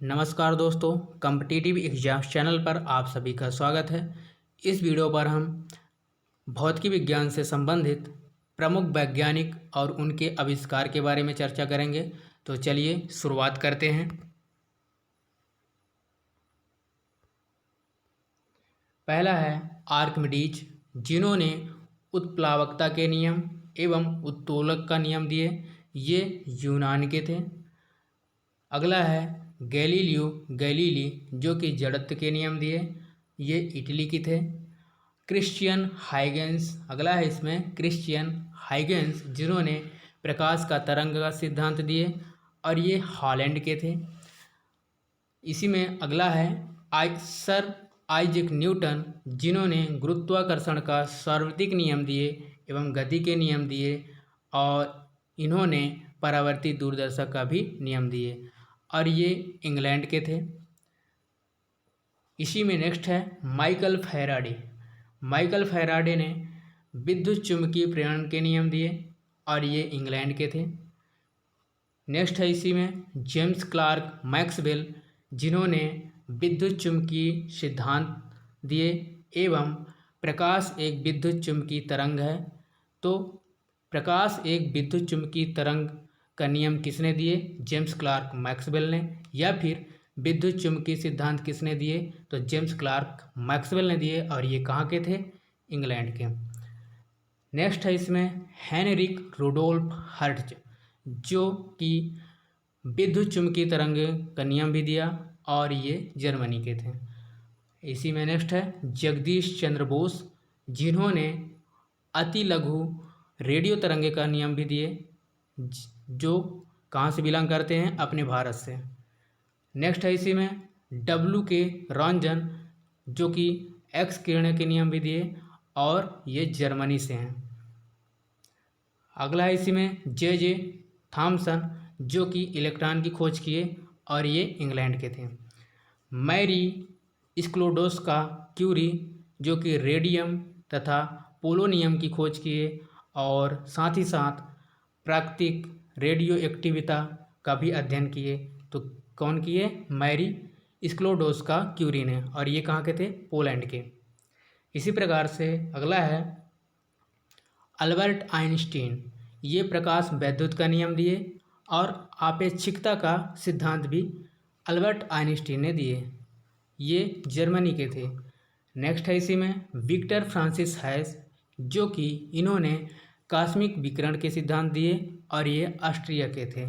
नमस्कार दोस्तों, competitive exams channel पर आप सभी का स्वागत है। इस वीडियो पर हम भौतिकी विज्ञान से संबंधित प्रमुख वैज्ञानिक और उनके आविष्कार के बारे में चर्चा करेंगे। तो चलिए शुरुआत करते हैं। पहला है आर्किमिडीज, जिन्होंने उत्प्लावकता के नियम एवं उत्तोलक का नियम दिए। ये यूनान के थे। अगला है गैलीलियो गैलीली, जो कि जड़त्व के नियम दिए। ये इटली की थे। क्रिश्चियन हाइगेंस, अगला है इसमें क्रिश्चियन हाइगेंस, जिन्होंने प्रकाश का तरंग का सिद्धांत दिए और ये हॉलैंड के थे। इसी में अगला है सर आइजैक न्यूटन, जिन्होंने गुरुत्वाकर्षण का सार्वत्रिक नियम दिए एवं गति के नियम दिए और इन्होंने परावर्ती दूरदर्शक का भी नियम दिए और ये इंग्लैंड के थे। इसी में नेक्स्ट है माइकल फैराडे। माइकल फैराडे ने विद्युत चुम्बकीय प्रेरण के नियम दिए और ये इंग्लैंड के थे। नेक्स्ट है इसी में जेम्स क्लार्क मैक्सवेल, जिन्होंने विद्युत चुम्बकीय सिद्धांत दिए एवं प्रकाश एक विद्युत चुम्बकीय तरंग है। तो प्रकाश एक विद्युत चुम्बकीय तरंग का नियम किसने दिए? जेम्स क्लार्क मैक्सवेल ने। या फिर विद्युत चुम्बकीय सिद्धांत किसने दिए? तो जेम्स क्लार्क मैक्सवेल ने दिए और ये कहाँ के थे? इंग्लैंड के। नेक्स्ट है इसमें हेनरिक रुडोल्फ हर्ट्ज, जो कि विद्युत चुम्बकीय तरंग का नियम भी दिया और ये जर्मनी के थे। इसी में नेक्स्ट है जगदीश चंद्र बोस, जिन्होंने अति लघु रेडियो तरंगे का नियम भी दिए, जो कहाँ से बिलोंग करते हैं? अपने भारत से। नेक्स्ट है इसी में डब्ल्यू के रॉन्जन, जो कि एक्स किरण के नियम भी दिए और ये जर्मनी से हैं। अगला है इसी में जे थॉमसन, जो कि इलेक्ट्रॉन की खोज किए और ये इंग्लैंड के थे। मैरी स्क्लोडोस्का क्यूरी, जो कि रेडियम तथा पोलोनियम की खोज किए और साथ ही साथ प्राकृतिक रेडियो एक्टिविता का भी अध्ययन किए। तो कौन किए? मैरी स्क्लोडोस्का क्यूरी ने, और ये कहाँ के थे? पोलैंड के। इसी प्रकार से अगला है अल्बर्ट आइंस्टीन। ये प्रकाश वैद्युत का नियम दिए और आपेक्षिकता का सिद्धांत भी अल्बर्ट आइंस्टीन ने दिए। ये जर्मनी के थे। नेक्स्ट है इसी में विक्टर फ्रांसिस हैस, जो कि इन्होंने कॉस्मिक विकिरण के सिद्धांत दिए और ये ऑस्ट्रिया के थे।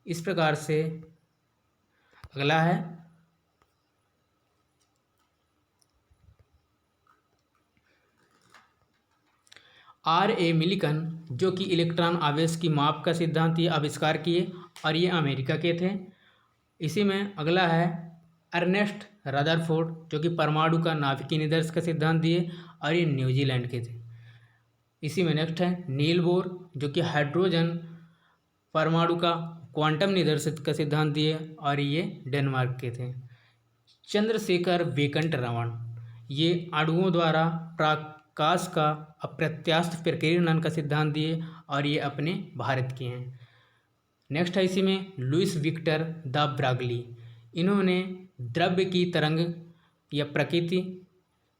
इस प्रकार से अगला है R.A. मिलिकन, जो कि इलेक्ट्रॉन आवेश की माप का सिद्धांत ये आविष्कार किए और ये अमेरिका के थे। इसी में अगला है अर्नेस्ट रदरफोर्ड, जो कि परमाणु का नाभिकीय निदर्श का सिद्धांत दिए और ये न्यूजीलैंड के थे। इसी में नेक्स्ट है नील बोर, जो कि हाइड्रोजन परमाणु का क्वांटम निदर्शित का सिद्धांत दिए और ये डेनमार्क के थे। चंद्रशेखर वेंकट रमन, ये अणुओं द्वारा प्रकाश का अप्रत्यास्थ प्रकीर्णन का सिद्धांत दिए और ये अपने भारत के हैं। नेक्स्ट है इसी में लुइस विक्टर द ब्रागली, इन्होंने द्रव्य की तरंग या प्रकृति,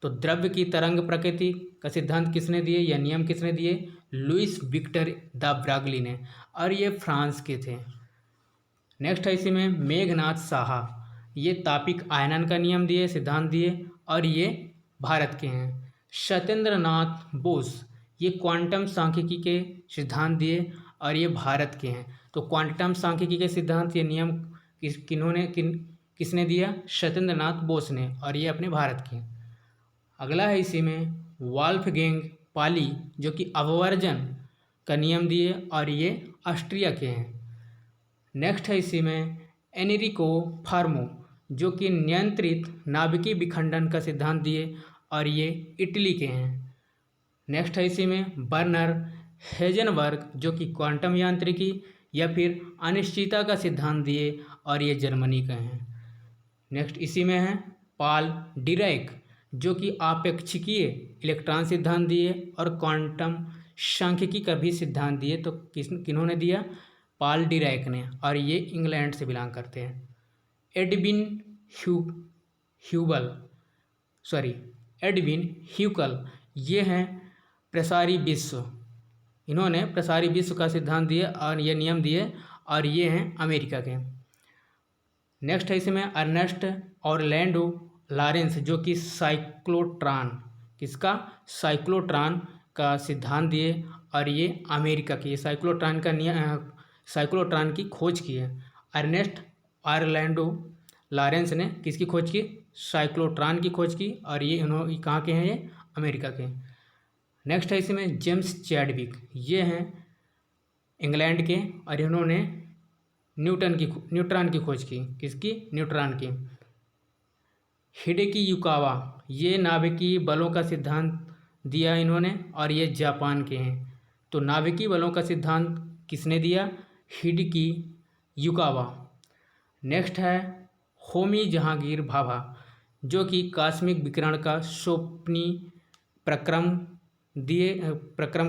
तो द्रव्य की तरंग प्रकृति का सिद्धांत किसने दिए या नियम किसने दिए? लुइस विक्टर द ब्रागली ने, और ये फ्रांस के थे। नेक्स्ट है इसी में मेघनाथ साहा, ये तापिक आयनन का नियम दिए, सिद्धांत दिए और ये भारत के हैं। सत्येंद्र नाथ बोस, ये क्वांटम सांख्यिकी के सिद्धांत दिए और ये भारत के हैं। तो क्वांटम सांख्यिकी के सिद्धांत ये नियम किसने दिया? सत्येंद्र नाथ बोस ने, और ये अपने भारत के हैं। अगला है इसी में वॉल्फगैंग पाली, जो कि अपवर्जन का नियम दिए और ये ऑस्ट्रिया के हैं। नेक्स्ट है इसी में एनरिको फार्मो, जो कि नियंत्रित नाभिकीय विखंडन का सिद्धांत दिए और ये इटली के हैं। नेक्स्ट है इसी में बर्नर हेजनबर्ग, जो कि क्वांटम यांत्रिकी या फिर अनिश्चितता का सिद्धांत दिए और ये जर्मनी का हैं। नेक्स्ट इसी में है पॉल डिरैक, जो कि आपेक्षिकीय इलेक्ट्रॉन सिद्धांत दिए और क्वांटम सांख्यिकी का भी सिद्धांत दिए। तो किन्होंने दिया? पॉल डिरैक ने, और ये इंग्लैंड से बिलोंग करते हैं। एडविन ह्यू ह्यूबल सॉरी एडविन ह्यूकल, ये हैं प्रसारी विश्व। इन्होंने प्रसारी विश्व का सिद्धांत दिए और ये नियम दिए, और ये हैं अमेरिका के। नेक्स्ट है इसमें अर्नेस्ट ऑरलैंडो लॉरेंस, जो कि साइक्लोट्रॉन, किसका, साइक्लोट्रॉन का सिद्धांत दिए, और ये अमेरिका की साइक्लोट्रॉन की खोज की है। अर्नेस्ट ऑरलैंडो लॉरेंस ने किसकी खोज की, साइक्लोट्रॉन की खोज की, और ये इन्होंने कहाँ के हैं, ये अमेरिका के। नेक्स्ट है इसमें जेम्स चैडविक, ये हैं इंग्लैंड के, और इन्होंने न्यूट्रॉन की खोज की, किसकी, न्यूट्रॉन की। हिडेकी युकावा, ये नाभिकीय बलों का सिद्धांत दिया इन्होंने, और ये जापान के हैं। तो नाभिकीय बलों का सिद्धांत किसने दिया, हिडेकी युकावा। नेक्स्ट है होमी जहांगीर भाभा, जो कि कॉस्मिक विकिरण का स्वप्नी प्रक्रम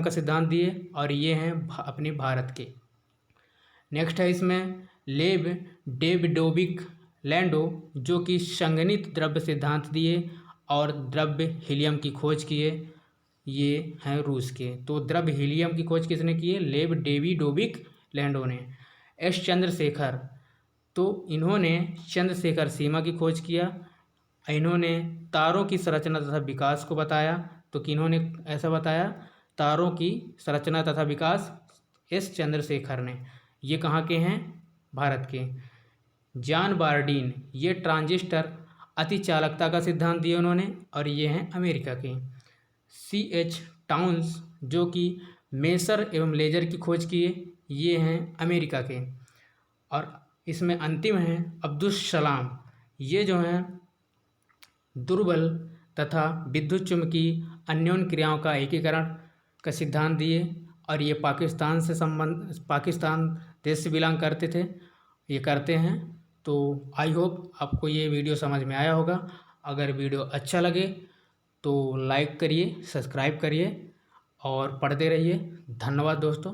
का सिद्धांत दिए, और ये हैं अपने भारत के। नेक्स्ट है इसमें लेब डेविडोविक लैंडो, जो कि संगणित द्रव्य सिद्धांत दिए और द्रव्य हीलियम की खोज किए, ये हैं रूस के। तो द्रव्य हीलियम की खोज किसने की है, लेब डेविडोविक लैंडो ने। एस चंद्रशेखर, तो इन्होंने चंद्रशेखर सीमा की खोज किया। इन्होंने तारों की संरचना तथा विकास को बताया। तो कि इन्होंने ऐसा बताया, तारों की संरचना तथा विकास एस चंद्रशेखर ने। ये कहाँ के हैं, भारत के। जॉन बार्डीन, ये ट्रांजिस्टर अतिचालकता का सिद्धांत दिया उन्होंने, और ये हैं अमेरिका के। C.H. टाउन्स, जो कि मेसर एवं लेजर की खोज किए, ये हैं अमेरिका के। और इसमें अंतिम हैं अब्दुस सलाम, ये जो हैं दुर्बल तथा विद्युत चुम्बकीय अन्योन क्रियाओं का एकीकरण का सिद्धांत दिए, और ये पाकिस्तान देश से बिलोंग करते थे, ये करते हैं। तो आई होप आपको ये वीडियो समझ में आया होगा। अगर वीडियो अच्छा लगे तो लाइक करिए, सब्सक्राइब करिए और पढ़ते रहिए। धन्यवाद दोस्तों।